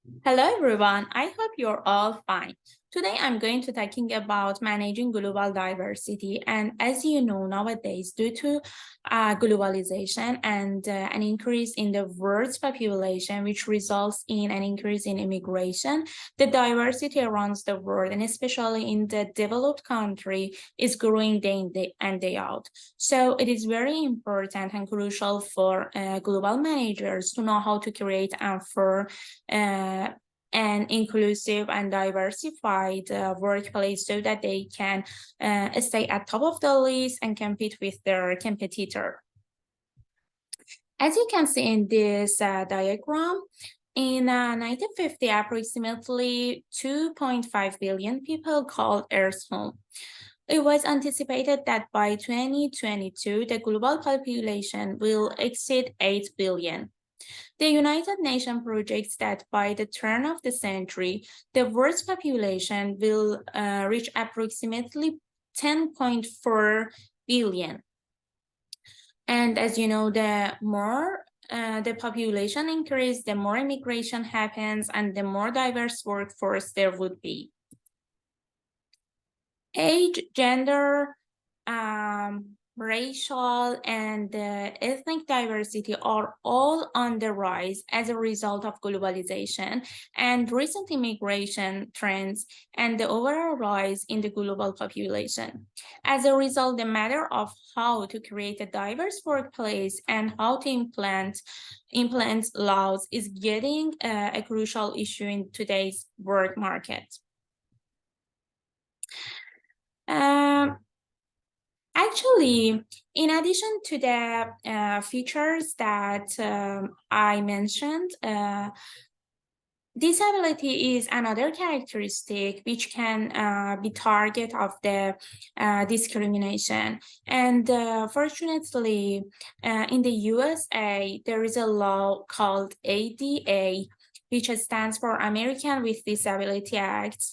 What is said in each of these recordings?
Hello everyone, I hope you're all fine. Today I'm going to talking about managing global diversity, and as you know nowadays due to globalization and an increase in the world's population which results in an increase in immigration, the diversity around the world and especially in the developed country is growing day in day and day out. So it is very important and crucial for global managers to know how to create and for uh, an inclusive and diversified workplace so that they can stay at top of the list and compete with their competitor. As you can see in this diagram, in 1950, approximately 2.5 billion people called Earth home. It was anticipated that by 2022, the global population will exceed 8 billion. The United Nations projects that by the turn of the century, the world's population will reach approximately 10.4 billion. And as you know, the more the population increase, the more immigration happens, and the more diverse workforce there would be. Age, gender, racial, and ethnic diversity are all on the rise as a result of globalization and recent immigration trends and the overall rise in the global population. As a result, the matter of how to create a diverse workplace and how to implement laws is getting a crucial issue in today's work market. Um, Actually, in addition to the features that I mentioned, disability is another characteristic which can be target of the discrimination. And fortunately, in the USA, there is a law called ADA, which stands for American with Disability Act,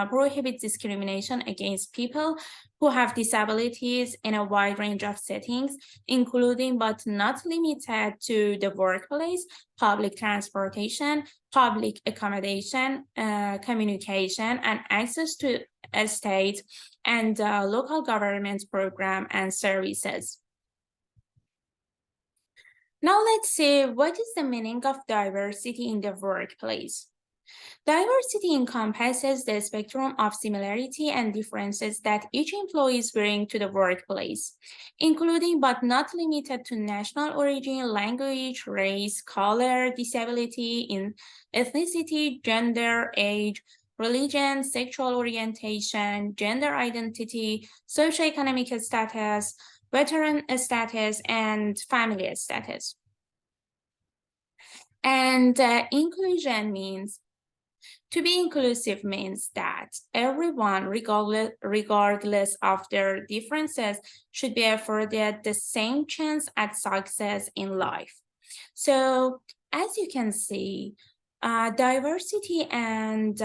prohibits discrimination against people who have disabilities in a wide range of settings, including but not limited to the workplace, public transportation, public accommodation, communication, and access to state and local government program and services. Now let's see what is the meaning of diversity in the workplace. Diversity encompasses the spectrum of similarity and differences that each employee brings to the workplace, including but not limited to national origin, language, race, color, disability, ethnicity, gender, age, religion, sexual orientation, gender identity, socioeconomic status, veteran status, and family status. And inclusion means to be inclusive means that everyone, regardless of their differences, should be afforded the same chance at success in life. So, as you can see, diversity and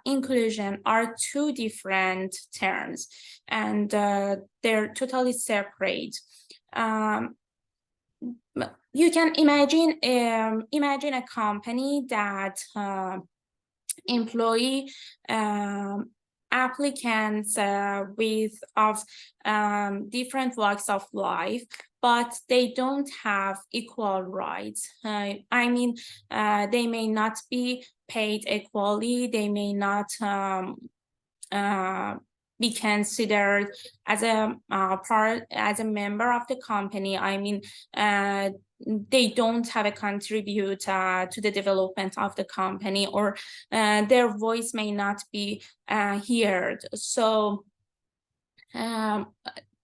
inclusion are two different terms, and they're totally separate. You can imagine a company that employee applicants with of different walks of life, but they don't have equal rights. I mean, they may not be paid equally. They may not be considered as a as a member of the company. I mean, they don't have a contribute to the development of the company, or their voice may not be heard. So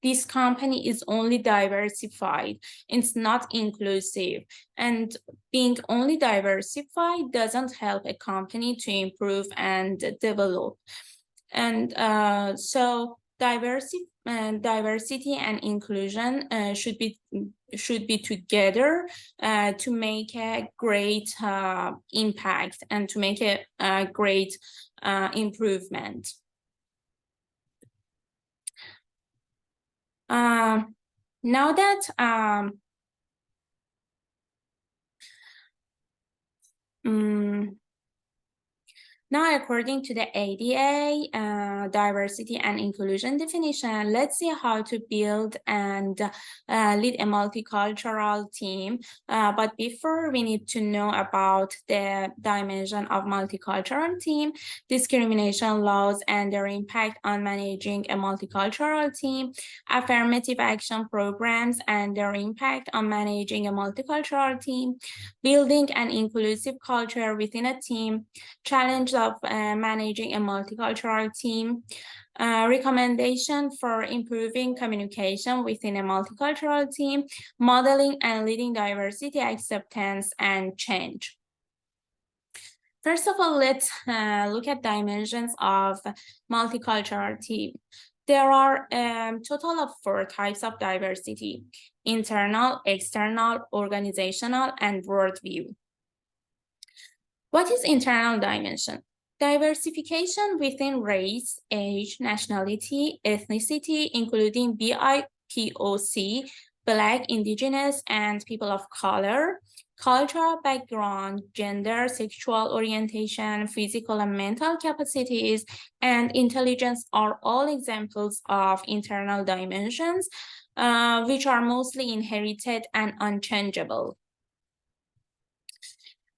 this company is only diversified, it's not inclusive, and being only diversified doesn't help a company to improve and develop. And so diversity and inclusion should be together to make a great impact and to make a great improvement. Now that Now, according to the ADA diversity and inclusion definition, let's see how to build and lead a multicultural team. But before, we need to know about the dimension of multicultural team, discrimination laws and their impact on managing a multicultural team, affirmative action programs and their impact on managing a multicultural team, building an inclusive culture within a team, challenge of managing a multicultural team, recommendation for improving communication within a multicultural team, modeling and leading diversity, acceptance, and change. First of all, let's look at dimensions of multicultural team. There are a total of 4 types of diversity: internal, external, organizational, and worldview. What is internal dimension? Diversification within race, age, nationality, ethnicity, including BIPOC, Black, Indigenous, and people of color, cultural background, gender, sexual orientation, physical and mental capacities, and intelligence are all examples of internal dimensions, which are mostly inherited and unchangeable.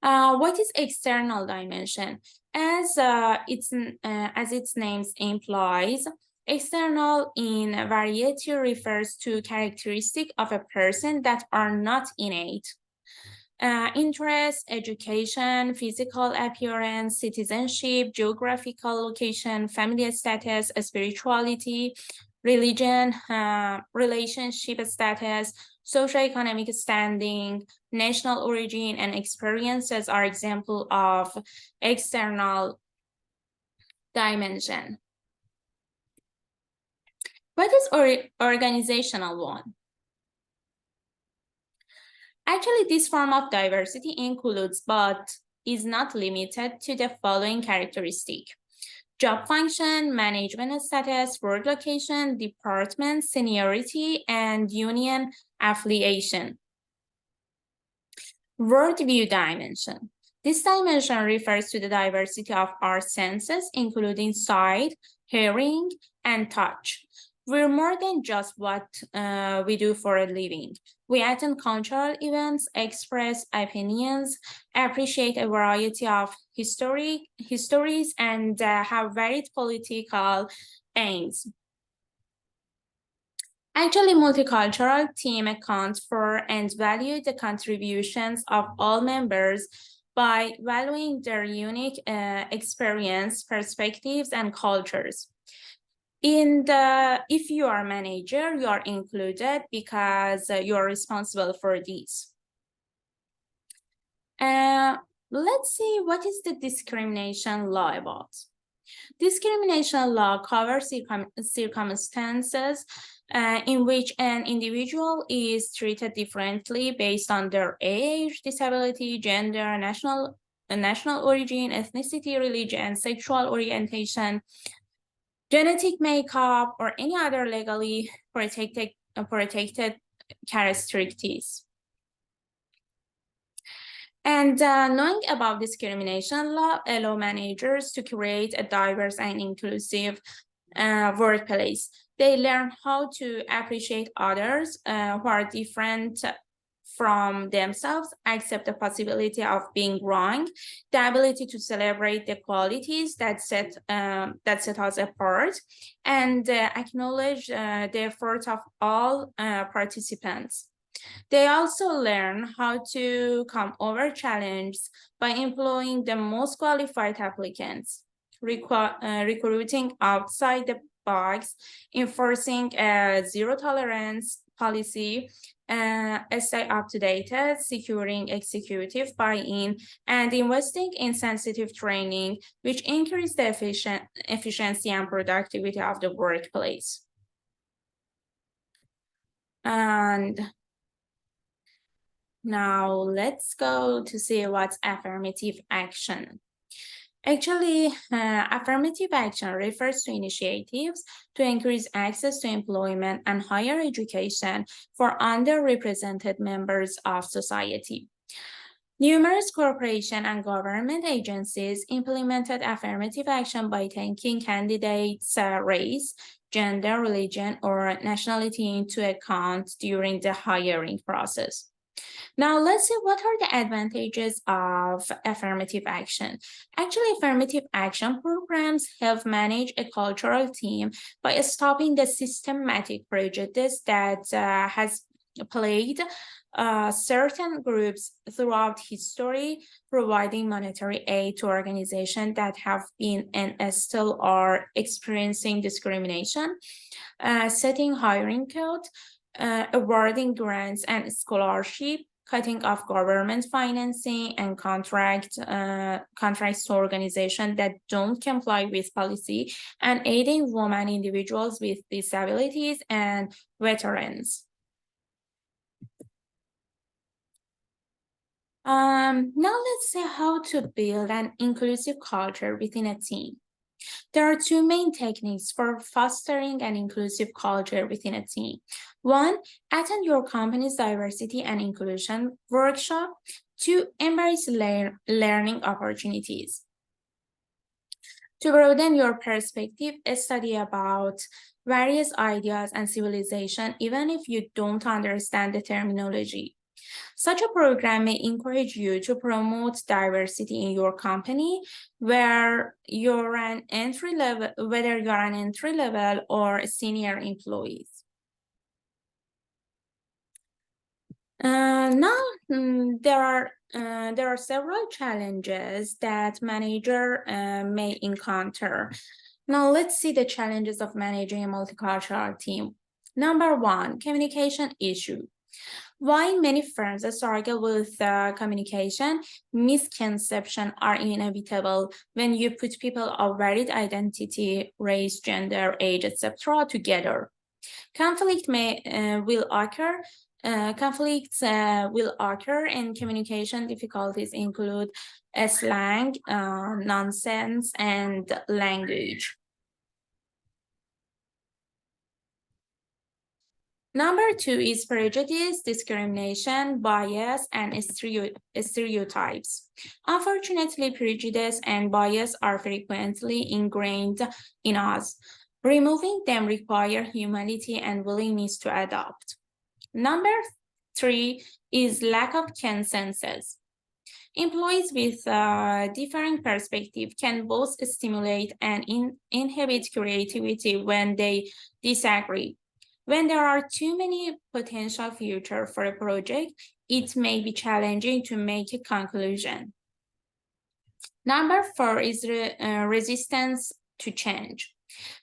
What is external dimension? As its name implies, external in variety refers to characteristics of a person that are not innate. Interest, education, physical appearance, citizenship, geographical location, family status, spirituality, religion, relationship status, socioeconomic standing, national origin, and experiences are examples of external dimension. What is organizational one? Actually, this form of diversity includes, but is not limited to, the following characteristic: job function, management status, work location, department, seniority, and union affiliation. Worldview dimension. This dimension refers to the diversity of our senses, including sight, hearing, and touch. We're more than just what we do for a living. We attend cultural events, express opinions, appreciate a variety of histories, and have varied political aims. Actually, multicultural team accounts for and value the contributions of all members by valuing their unique experience, perspectives, and cultures. If you are a manager, you are included because you are responsible for these. Let's see, what is the discrimination law about? Discrimination law covers circumstances in which an individual is treated differently based on their age, disability, gender, national origin, ethnicity, religion, sexual orientation, genetic makeup, or any other legally protected characteristics. And knowing about discrimination law allow managers to create a diverse and inclusive workplace. They learn how to appreciate others who are different from themselves, accept the possibility of being wrong, the ability to celebrate the qualities that set us apart, and acknowledge the effort of all participants. They also learn how to come over challenges by employing the most qualified applicants, recruiting outside the box, enforcing a zero tolerance policy, stay up to date, securing executive buy-in, and investing in sensitive training, which increase the efficiency and productivity of the workplace. And now let's go to see what's affirmative action. Actually, affirmative action refers to initiatives to increase access to employment and higher education for underrepresented members of society. Numerous corporation and government agencies implemented affirmative action by taking candidates' race, gender, religion, or nationality into account during the hiring process. Now, let's see what are the advantages of affirmative action. Actually, affirmative action programs help manage a cultural team by stopping the systematic prejudice that has plagued certain groups throughout history, providing monetary aid to organizations that have been and still are experiencing discrimination, setting hiring code, awarding grants and scholarship, cutting off government financing and contracts to organizations that don't comply with policy, and aiding women, individuals with disabilities, and veterans. Now let's see how to build an inclusive culture within a team. There are two main techniques for fostering an inclusive culture within a team. One, attend your company's diversity and inclusion workshop. Two, embrace learning opportunities. To broaden your perspective, study about various ideas and civilization, even if you don't understand the terminology. Such a program may encourage you to promote diversity in your company, whether you're an entry level or a senior employees. Now, there are several challenges that manager may encounter. Now, let's see the challenges of managing a multicultural team. Number one, communication issue. While many firms struggle with communication, misconceptions are inevitable when you put people of varied identity, race, gender, age, etc. together. Conflict will occur. Conflicts will occur, and communication difficulties include slang, nonsense, and language. Number two is prejudice, discrimination, bias, and stereotypes. Unfortunately, prejudice and bias are frequently ingrained in us. Removing them requires humility and willingness to adapt. Number three is lack of consensus. Employees with differing perspective can both stimulate and inhibit creativity when they disagree. When there are too many potential futures for a project, it may be challenging to make a conclusion. Number four is resistance to change.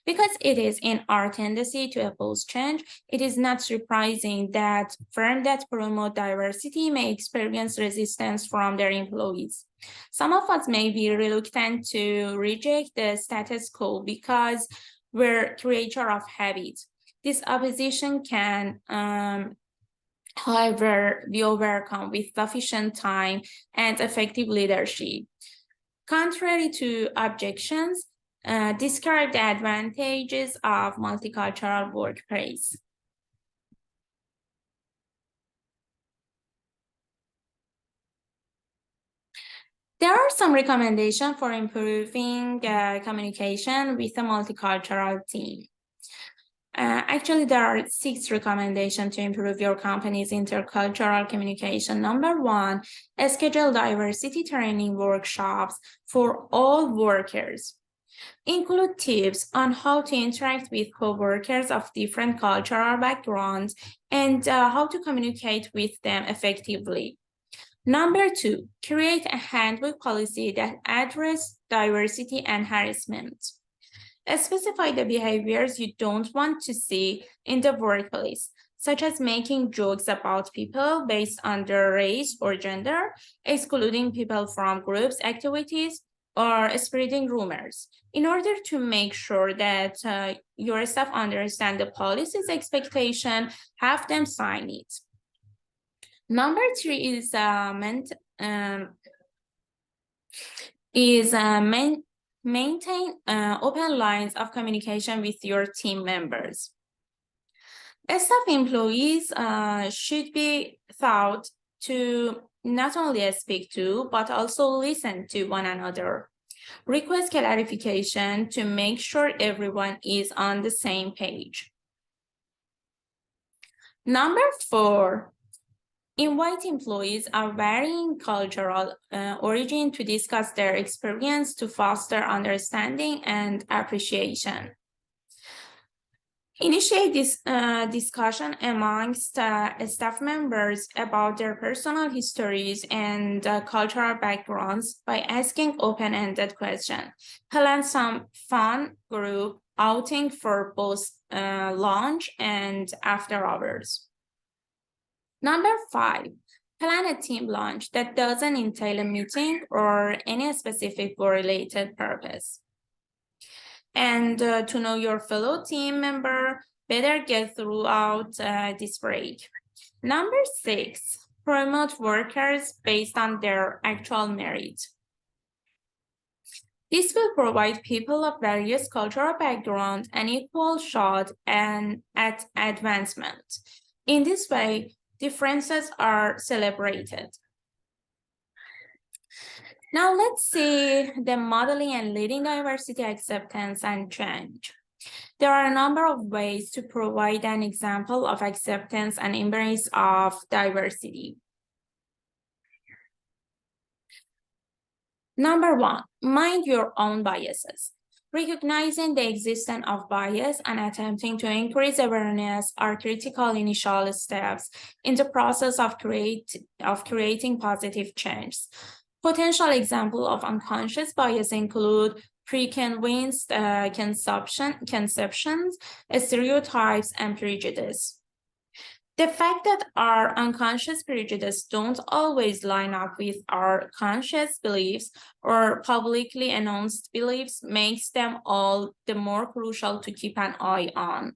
Because it is in our tendency to oppose change, it is not surprising that firms that promote diversity may experience resistance from their employees. Some of us may be reluctant to reject the status quo because we're creature of habit. This opposition can, however, be overcome with sufficient time and effective leadership. Contrary to objections, describe the advantages of multicultural workplace. There are some recommendations for improving communication with a multicultural team. Actually, there are 6 recommendations to improve your company's intercultural communication. Number one, schedule diversity training workshops for all workers. Include tips on how to interact with co-workers of different cultural backgrounds and how to communicate with them effectively. Number two, create a handbook policy that addresses diversity and harassment. Specify the behaviors you don't want to see in the workplace, such as making jokes about people based on their race or gender, excluding people from groups' activities, or spreading rumors. In order to make sure that your staff understand the policy's expectation, have them sign it. Number three is maintain open lines of communication with your team members. Staff employees should be taught to not only speak to, but also listen to one another. Request clarification to make sure everyone is on the same page. Number 4, invite employees of varying cultural origin to discuss their experience to foster understanding and appreciation. Initiate this discussion amongst staff members about their personal histories and cultural backgrounds by asking open-ended questions. Plan some fun group outing for both lunch and after hours. Number 5, plan a team lunch that doesn't entail a meeting or any specific work-related purpose. And to know your fellow team member, better get throughout this break. Number 6, promote workers based on their actual merit. This will provide people of various cultural backgrounds an equal shot at advancement. In this way, differences are celebrated. Now let's see the modeling and leading diversity, acceptance, and change. There are a number of ways to provide an example of acceptance and embrace of diversity. Number 1, mind your own biases. Recognizing the existence of bias and attempting to increase awareness are critical initial steps in the process of creating positive change. Potential examples of unconscious bias include preconceived conceptions, stereotypes, and prejudice. The fact that our unconscious prejudices don't always line up with our conscious beliefs or publicly announced beliefs makes them all the more crucial to keep an eye on.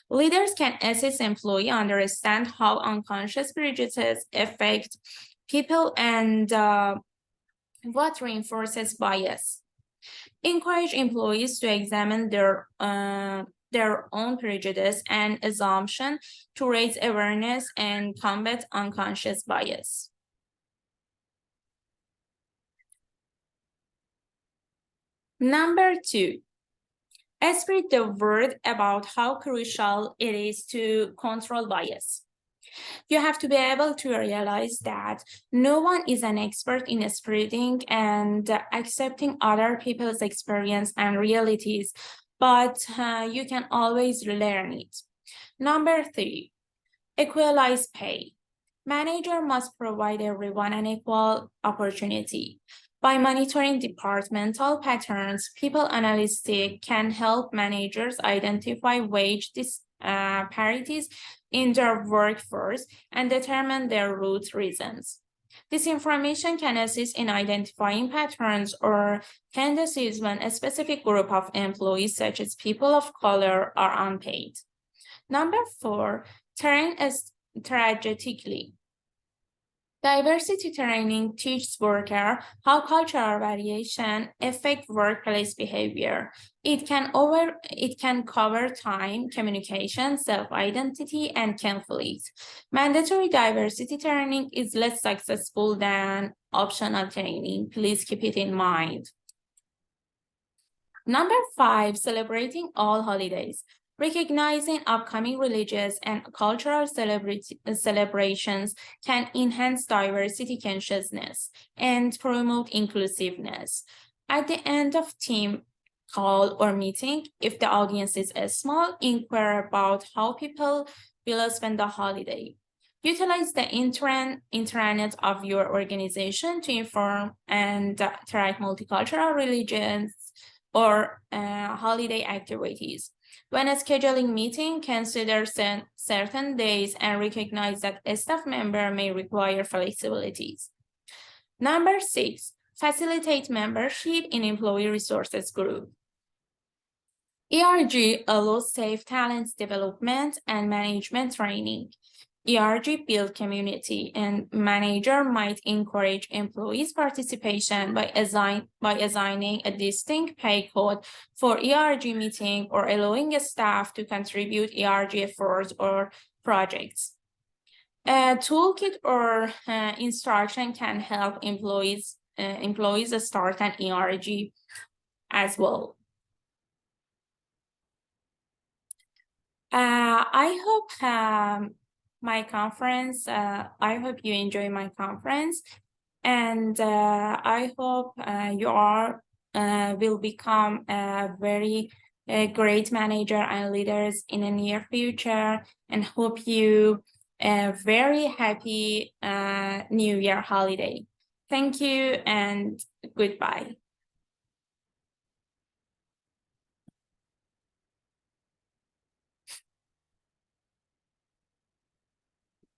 Leaders can assist employees understand how unconscious prejudices affect people and what reinforces bias. Encourage employees to examine their own prejudice and assumption to raise awareness and combat unconscious bias. Number 2, spread the word about how crucial it is to control bias. You have to be able to realize that no one is an expert in spreading and accepting other people's experience and realities, but you can always learn it. Number 3, equalize pay. Manager must provide everyone an equal opportunity. By monitoring departmental patterns, people analytics can help managers identify wage disparities in their workforce and determine their root reasons. This information can assist in identifying patterns or tendencies when a specific group of employees, such as people of color, are unpaid. Number 4, train strategically. Diversity training teaches workers how cultural variation affect workplace behavior. It can cover time, communication, self-identity, and conflict. Mandatory diversity training is less successful than optional training. Please keep it in mind. Number 5, celebrating all holidays. Recognizing upcoming religious and cultural celebrations can enhance diversity consciousness and promote inclusiveness. At the end of team call or meeting, if the audience is small, inquire about how people will spend the holiday. Utilize the intranet of your organization to inform and track multicultural religions or holiday activities. When scheduling meeting, consider certain days and recognize that a staff member may require flexibilities. Number 6, facilitate membership in employee resources group. ERG allows safe talent development and management training. ERG build community, and manager might encourage employees' participation by assigning a distinct pay code for ERG meeting or allowing staff to contribute ERG efforts or projects. A toolkit or instruction can help employees start an ERG as well. I hope my conference. I hope you enjoy my conference, and I hope you are will become a very great manager and leaders in the near future, and hope you a very happy New Year holiday. Thank you and goodbye.